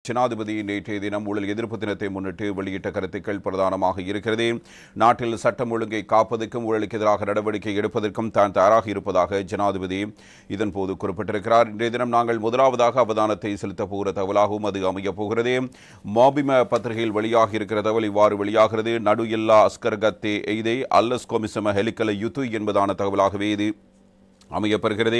ஜனாதிபதி நேற்றைய தினம் ஊழல் எதிர்ப்பு தினத்தை முன்னிட்டு வெளியிட்ட கருத்துக்கள் பிரதானமாக இருக்கிறது. நாட்டில் சட்டம் ஒழுங்கை காப்பதற்கும் ஊழலுக்கு எதிராக நடவடிக்கை எடுப்பதற்கும் தான் தயாராக இருப்பதாக ஜனாதிபதி இதன்போது குறிப்பிட்டிருக்கிறார். இன்றைய தினம் நாங்கள் முதலாவதாக அவதானத்தை செலுத்தப் போகிற தகவலாகவும் அது அமையப் போகிறது. மாபிம பத்திரிகையில் வெளியாக இருக்கிற தகவல் இவ்வாறு வெளியாகிறது. நடு எல்லா அஸ்கர்கத்தே எய்தை அல்லஸ் கொமிசம ஹெலிக்கல யுத்து என்பதான தகவலாகவே இது அமையப்பெறுகிறது.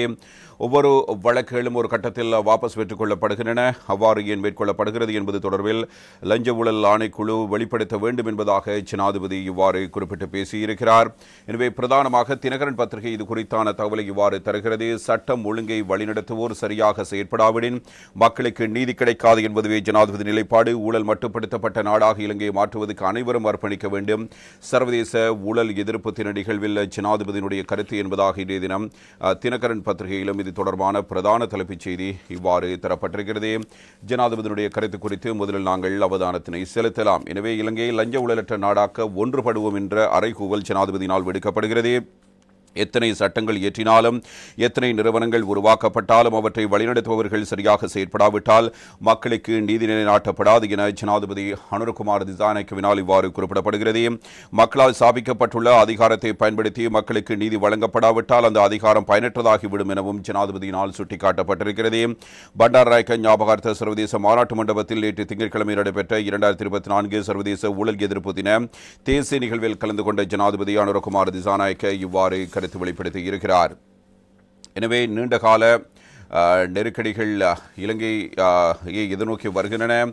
ஒவ்வொரு வழக்குகளும் ஒரு கட்டத்தில் வாபஸ் பெற்றுக் கொள்ளப்படுகின்றன. அவ்வாறு ஏன் மேற்கொள்ளப்படுகிறது என்பது தொடர்பில் லஞ்ச ஊழல் ஆணைக்குழு வெளிப்படுத்த வேண்டும் என்பதாக ஜனாதிபதி இவ்வாறு குறிப்பிட்டு பேசியிருக்கிறார். எனவே பிரதானமாக தினகரன் பத்திரிகை இது குறித்தான தகவலை இவ்வாறு தருகிறது. சட்டம் ஒழுங்கை வழிநடத்துவோர் சரியாக செயற்படாவிடின் மக்களுக்கு நீதி கிடைக்காது என்பதுவே ஜனாதிபதி நிலைப்பாடு. ஊழல் மட்டுப்படுத்தப்பட்ட நாடாக இலங்கையை மாற்றுவதற்கு அனைவரும் அர்ப்பணிக்க வேண்டும். சர்வதேச ஊழல் எதிர்ப்பு தின நிகழ்வில் ஜனாதிபதியினுடைய கருத்து என்பதாக இன்றைய தினம் தினகரன் பத்திரிகையிலும் இது தொடர்பான பிரதான தலைப்புச் செய்தி இவ்வாறு தரப்பட்டிருக்கிறது. ஜனாதிபதியினுடைய கருத்து குறித்து முதலில் நாங்கள் அவதானத்தினை செலுத்தலாம். எனவே இலங்கையை லஞ்ச ஊழலற்ற நாடாக்க ஒன்றுபடுவோம் என்ற அறைகூவல் ஜனாதிபதியினால் விடுக்கப்படுகிறது. எத்தனை சட்டங்கள் இயற்றினாலும் எத்தனை நிறுவனங்கள் உருவாக்கப்பட்டாலும் அவற்றை வழிநடத்துபவர்கள் சரியாக செயற்படாவிட்டால் மக்களுக்கு நீதி நிலைநாட்டப்படாது என ஜனாதிபதி அனுரகுமார் திசாநாயக்கவினால் இவ்வாறு குறிப்பிடப்படுகிறது. மக்களால் ஸ்தாபிக்கப்பட்டுள்ள அதிகாரத்தை பயன்படுத்தி மக்களுக்கு நீதி வழங்கப்படாவிட்டால் அந்த அதிகாரம் பயனற்றதாகிவிடும் எனவும் ஜனாதிபதியினால் சுட்டிக்காட்டப்பட்டிருக்கிறது. பண்டாரநாயக்க ஞாபகார்த்த சர்வதேச மாநாட்டு மண்டபத்தில் நேற்று திங்கட்கிழமை நடைபெற்ற 2024 சர்வதேச ஊழல் எதிர்ப்பு தின தேசிய நிகழ்வில் கலந்து கொண்ட ஜனாதிபதி அனுரகுமார் திசாநாயக்க இவ்வாறு கருத்து வெளிப்படுத்தி இருக்கிறார். எனவே நீண்டகால நெருக்கடிகள் இலங்கையை எதிர்நோக்கி வருகின்றன.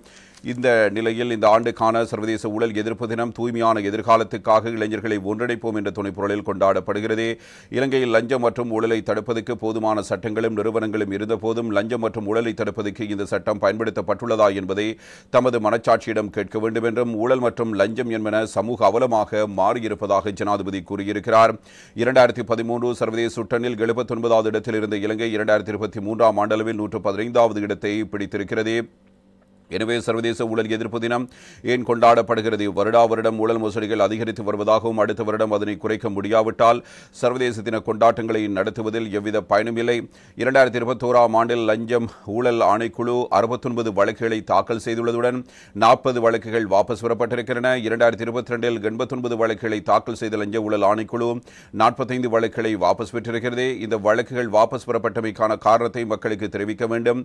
இந்த நிலையில் இந்த ஆண்டுக்கான சர்வதேச ஊழல் எதிர்ப்பு தினம் தூய்மையான எதிர்காலத்துக்காக இளைஞர்களை ஒன்றிணைப்போம் என்ற துணைப்பொருளில் கொண்டாடப்படுகிறது. இலங்கையில் லஞ்சம் மற்றும் ஊழலை தடுப்பதற்கு போதுமான சட்டங்களும் நிறுவனங்களும் இருந்தபோதும் லஞ்சம் மற்றும் ஊழலை தடுப்பதற்கு இந்த சட்டம் பயன்படுத்தப்பட்டுள்ளதா என்பதை தமது மனச்சாட்சியிடம் கேட்க வேண்டும் என்றும் ஊழல் மற்றும் லஞ்சம் என்பன சமூக அவலமாக மாறியிருப்பதாக ஜனாதிபதி கூறியிருக்கிறார். 2013 சர்வதேச சுட்டனில் 79வது இடத்தில் இருந்த இலங்கை 2023 ஆண்டளவில் 115வது இடத்தை பிடித்திருக்கிறது. எனவே சர்வதேச ஊழல் எதிர்ப்பு தினம் ஏன் கொண்டாடப்படுகிறது? வருடா வருடம் ஊழல் மோசடிகள் அதிகரித்து வருவதாகவும் அடுத்த வருடம் அதனை குறைக்க முடியாவிட்டால் சர்வதேச தின கொண்டாட்டங்களை நடத்துவதில் எவ்வித பயனும் இல்லை. 2021 ஆண்டில் லஞ்சம் ஊழல் ஆணைக்குழு 69 வழக்குகளை தாக்கல் செய்துள்ளதுடன் 40 வழக்குகள் வாபஸ் பெறப்பட்டிருக்கின்றன. 2022 89 வழக்குகளை தாக்கல் செய்த லஞ்ச ஊழல் ஆணைக்குழு 45 வழக்குகளை வாபஸ் பெற்றிருக்கிறது. இந்த வழக்குகள் வாபஸ் பெறப்பட்டமைக்கான காரணத்தை மக்களுக்கு தெரிவிக்க வேண்டும்.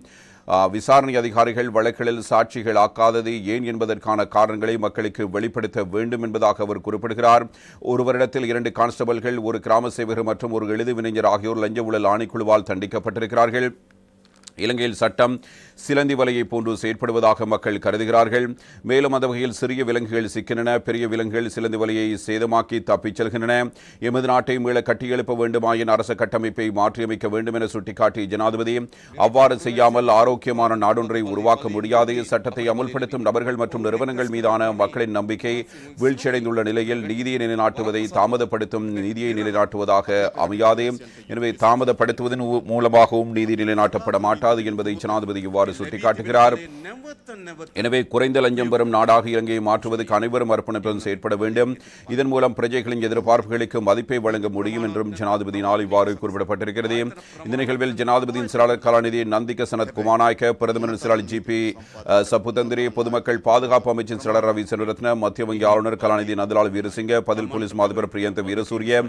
விசாரணை அதிகாரிகள் வழக்குகளில் சாட்சிகள் ஆக்காதது ஏன் என்பதற்கான காரணங்களை மக்களுக்கு வெளிப்படுத்த வேண்டும் என்பதாக அவர் குறிப்பிடுகிறார். ஒரு வருடத்தில் 2 கான்ஸ்டபிள்கள், ஒரு கிராம சேவகர் மற்றும் ஒரு எழுது வினைஞர் ஆகியோர் லஞ்ச ஊழல் ஆணைக்குழுவால் தண்டிக்கப்பட்டிருக்கிறார்கள். இலங்கையில் சட்டம் சிலந்தி வலையை போன்று செயற்படுவதாக மக்கள் கருதுகிறார்கள். மேலும் அந்த வகையில் சிறிய விலங்குகள் சிக்கின்றன, பெரிய விலங்குகள் சிலந்தி வலையை சேதமாக்கி தப்பிச் செல்கின்றன. எமது நாட்டை மீள கட்டியெழுப்ப வேண்டுமாயின் அரச கட்டமைப்பை மாற்றியமைக்க வேண்டும் என சுட்டிக்காட்டிய ஜனாதிபதி அவ்வாறு செய்யாமல் ஆரோக்கியமான நாடொன்றை உருவாக்க முடியாது. சட்டத்தை அமுல்படுத்தும் நபர்கள் மற்றும் நிறுவனங்கள் மீதான மக்களின் நம்பிக்கை வீழ்ச்சியடைந்துள்ள நிலையில் நீதியை நிலைநாட்டுவதை தாமதப்படுத்தும் நீதியை நிலைநாட்டுவதாக அமையாது. எனவே தாமதப்படுத்துவதன் மூலமாகவும் நீதி நிலைநாட்டப்பட மாட்டாது என்பதை ஜனாதிபதி இவ்வாறு சுட்டிக்காட்டுகிறார். எனவே குறைந்த லஞ்சம் பெறும் நாடாக இலங்கையை மாற்றுவதற்கு அனைவரும் அர்ப்பணிப்புடன் செயற்பட வேண்டும். இதன் மூலம் பிரஜைகளின் எதிர்பார்ப்புகளுக்கு மதிப்பை வழங்க முடியும் என்றும் ஜனாதிபதியினால் இவ்வாறு குறிப்பிடப்பட்டிருக்கிறது. இந்த நிகழ்வில் ஜனாதிபதியின் செயலாளர் கலாநிதி நந்திக சனத் குமாநாயக்க, பிரதமரின் செயலாளர் ஜி.பி. சப்புதந்திரி, பொதுமக்கள் பாதுகாப்பு அமைச்சின் செயலாளர் ரவி செல்வரத்ன, மத்திய வங்கி ஆளுநர் கலாநிதி நந்தலால் வீரசிங்க, பதில் போலீஸ் மாதிபர் பிரியந்த வீரசூரிய,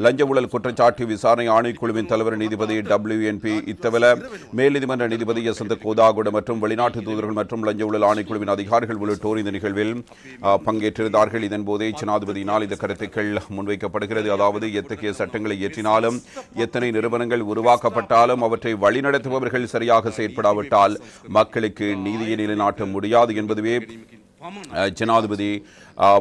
லஞ்ச ஊழல் குற்றச்சாட்டு விசாரணை ஆணைக்குழுவின் தலைவர் நீதிபதி WNP இத்தவல, மேல் நீதிமன்ற நீதிபதி யசந்த கோதாகுட மற்றும் வெளிநாட்டு தூதர்கள் மற்றும் லஞ்ச ஊழல் ஆணைக்குழுவின் அதிகாரிகள் உள்ளிட்டோர் இந்த நிகழ்வில் பங்கேற்றிருந்தார்கள். இதன்போதே ஜனாதிபதியினால் இந்த கருத்துக்கள் முன்வைக்கப்படுகிறது. அதாவது எத்தகைய சட்டங்களை இயற்றினாலும் எத்தனை நிறுவனங்கள் உருவாக்கப்பட்டாலும் அவற்றை வழிநடத்துபவர்கள் சரியாக செயற்படாவிட்டால் மக்களுக்கு நீதியை நிலைநாட்ட முடியாது என்பதுவே ஜனாதிபதி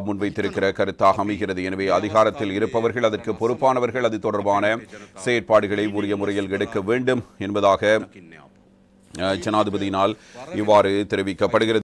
முன்வைத்திருக்கிற கருத்தாக அமைகிறது. எனவே அதிகாரத்தில் இருப்பவர்கள், அதற்கு பொறுப்பானவர்கள் அது தொடர்பான செயற்பாடுகளை உரிய முறையில் எடுக்க வேண்டும் என்பதாக ஜனாதிபதியினால் இவ்வாறு தெரிவிக்கப்படுகிறது.